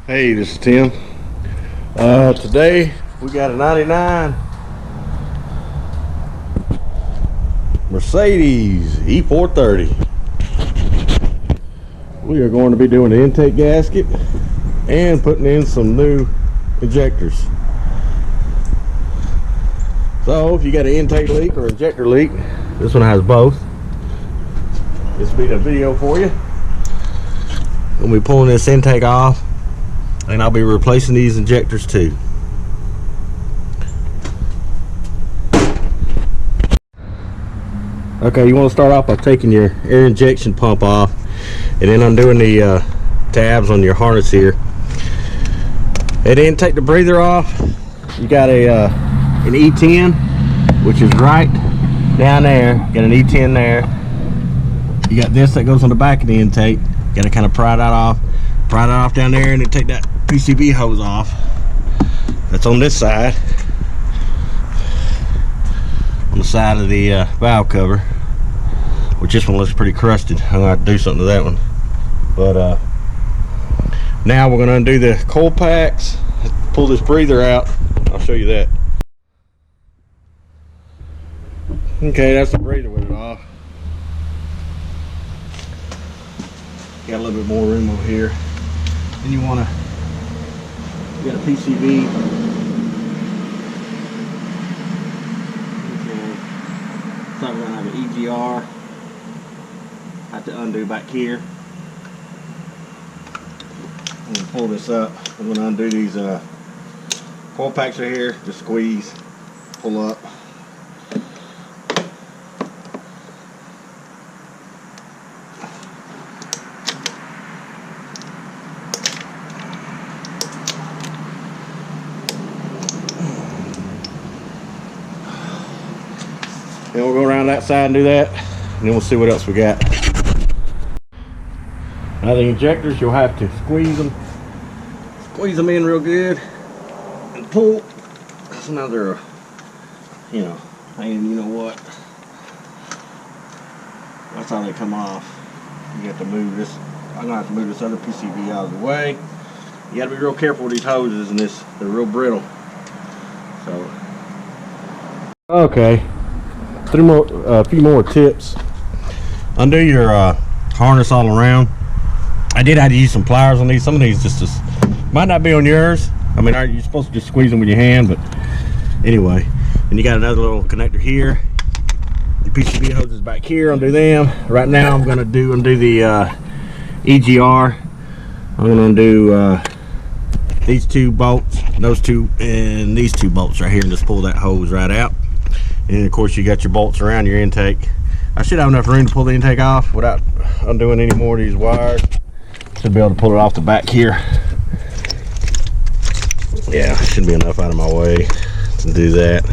Hey, this is Tim. Today we got a 99 Mercedes E-430. We are going to be doing the intake gasket and putting in some new injectors. So if you got an intake leak or injector leak, this one has both. This will be the video for you. We'll be pulling this intake off, and I'll be replacing these injectors too. Okay, you want to start off by taking your air injection pump off and then undoing the tabs on your harness here. And then take the breather off. You got an E10, which is right down there. Got an E10 there. You got this that goes on the back of the intake. Got to kind of pry that off down there, and then take that PCV hose off. That's on this side, on the side of the valve cover, which this one looks pretty crusted. I'm gonna have to do something to that one. But now we're gonna undo the coil packs, pull this breather out. I'll show you that. Okay, that's the breather with it off. Got a little bit more room over here. Then you got a PCV. It's not gonna have an EGR. Have to undo back here. I'm gonna pull this up. I'm gonna undo these coil packs right here. Just squeeze, pull up. Then we'll go around that side and do that, and then we'll see what else we got. Now the injectors, you'll have to squeeze them in real good and pull. So now they're, and you know what? That's how they come off. You have to move this. I'm gonna have to move this other PCV out of the way. You gotta be real careful with these hoses and this. They're real brittle. So. Okay. A few more tips. Undo your harness all around. I did have to use some pliers on these. Some of these just might not be on yours. I mean, you're supposed to just squeeze them with your hand, but anyway. And you got another little connector here. The PCV hoses back here. Undo them. Right now, I'm gonna undo the EGR. I'm gonna undo these two bolts, those two, and these two bolts right here, and just pull that hose right out. And of course, you got your bolts around your intake. I should have enough room to pull the intake off without undoing any more of these wires. Should be able to pull it off the back here. Yeah, should be enough out of my way to do that.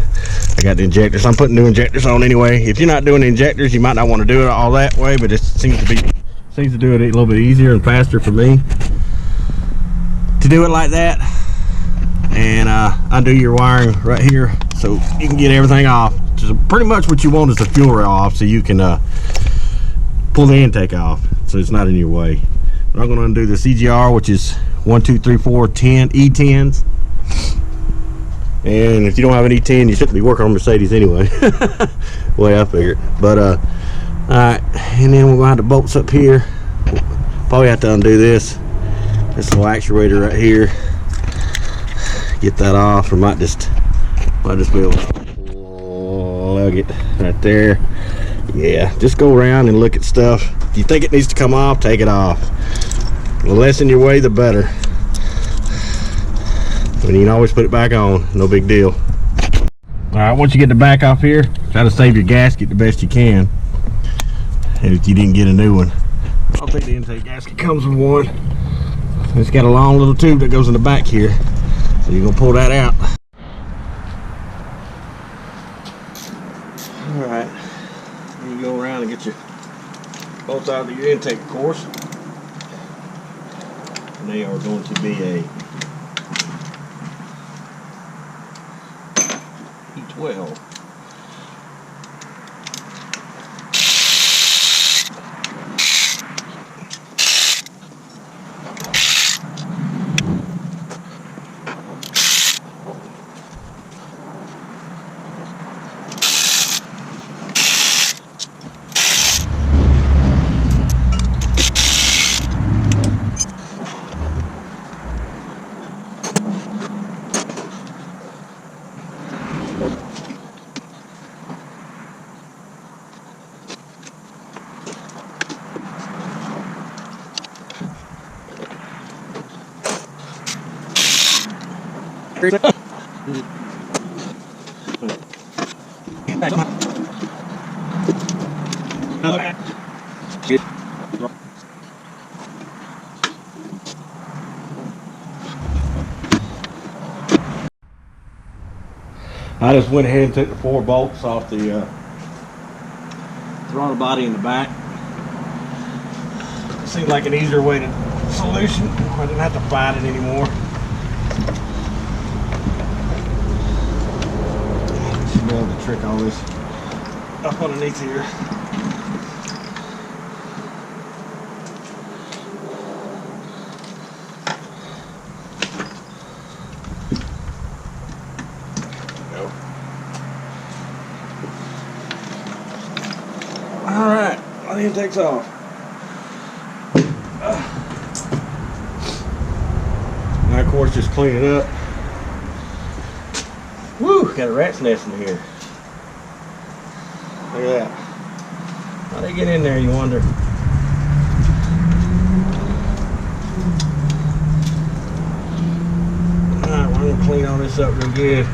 I got the injectors. I'm putting new injectors on anyway. If you're not doing the injectors, you might not want to do it all that way, but it seems to do it a little bit easier and faster for me to do it like that. And undo your wiring right here so you can get everything off. So pretty much what you want is the fuel rail off, so you can pull the intake off so it's not in your way. But I'm going to undo the CGR, which is 1, 2, 3, 4, 10 E10s. And if you don't have an E10, you shouldn't be working on Mercedes anyway. The way I figured. But alright, and then we're going to have the bolts up here. Probably have to undo this little actuator right here. Get that off, or might just be able to plug it right there. Yeah, just go around and look at stuff. If you think it needs to come off, take it off. The less in your way, the better. And you can always put it back on, no big deal. All right, once you get the back off here, try to save your gasket the best you can. And if you didn't get a new one, I'll think the intake gasket comes with one. It's got a long little tube that goes in the back here. So you're gonna pull that out. All right, you go around and get your bolts out of your intake, of course. And they are going to be a E12. I just went ahead and took the 4 bolts off the throttle body in the back. Seemed like an easier way to solution. I didn't have to fight it anymore. Should be able to trick all this up underneath here. Alright, I think it takes off. Now, of course, just clean it up. Woo! Got a rat's nest in here. Look at that. How they get in there, you wonder? Alright, well, I'm going to clean all this up real good.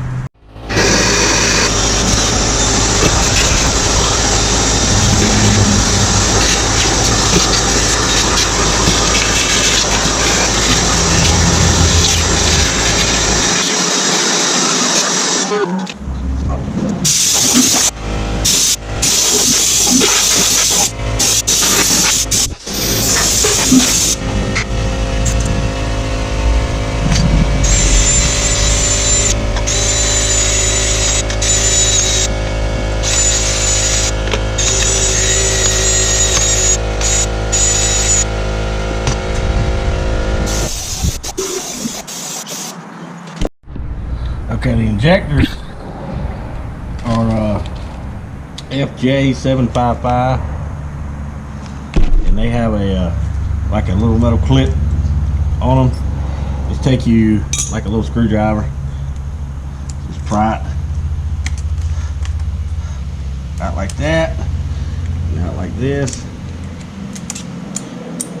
Okay, the injectors are FJ755, and they have a like a little metal clip on them. Just take you like a little screwdriver, just pry it out like that, and out like this,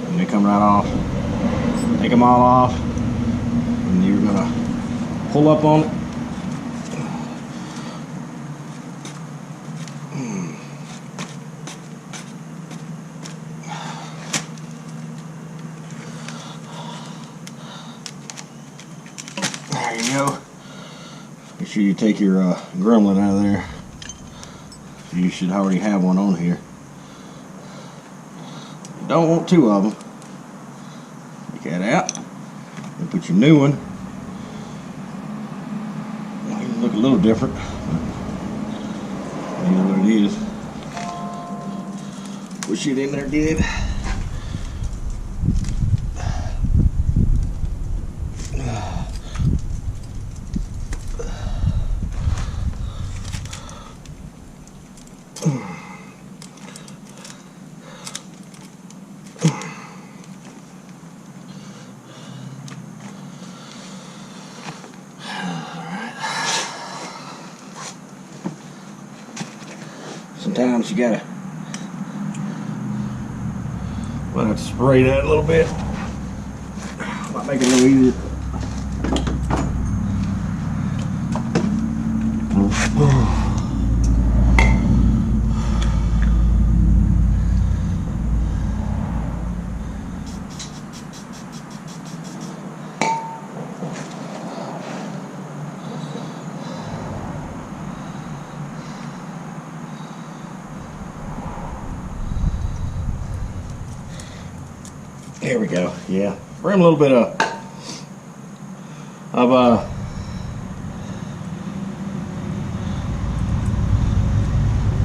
and they come right off. Take them all off, and you're gonna pull up on it. There you go. Make sure you take your gremlin out of there. You should already have one on here. You don't want 2 of them. Take that out and put your new one. It'll look a little different, but you know what it is. Push it in there good. Sometimes you gotta have to spray that a little bit. Might make it a little easier. There we go. Yeah, bring a little bit of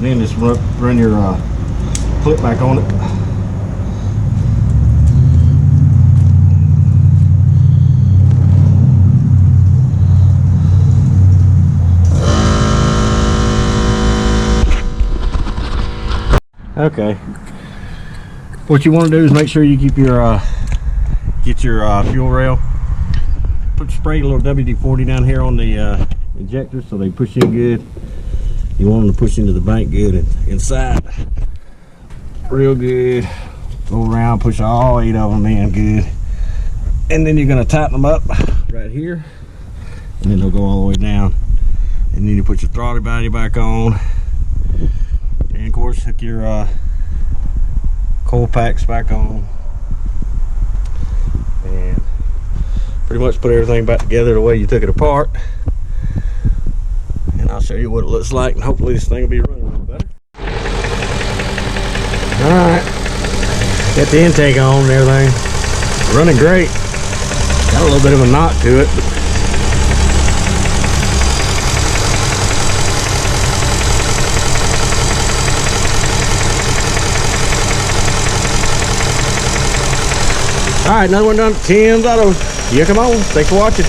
then just run your clip back on it. Okay. What you want to do is make sure you keep your get your fuel rail. Spray a little WD-40 down here on the injectors so they push in good. You want them to push into the bank good and inside real good. Go around, push all 8 of them in good, and then you're going to tighten them up right here and then it'll go all the way down. And then you put your throttle body back on, and of course hook your coil packs back on, and pretty much put everything back together the way you took it apart. And I'll show you what it looks like, and hopefully this thing will be running a little better. Alright, got the intake on and everything. Running great. Got a little bit of a knot to it, but alright, another one done. Tim's Auto. You come on. Thanks for watching.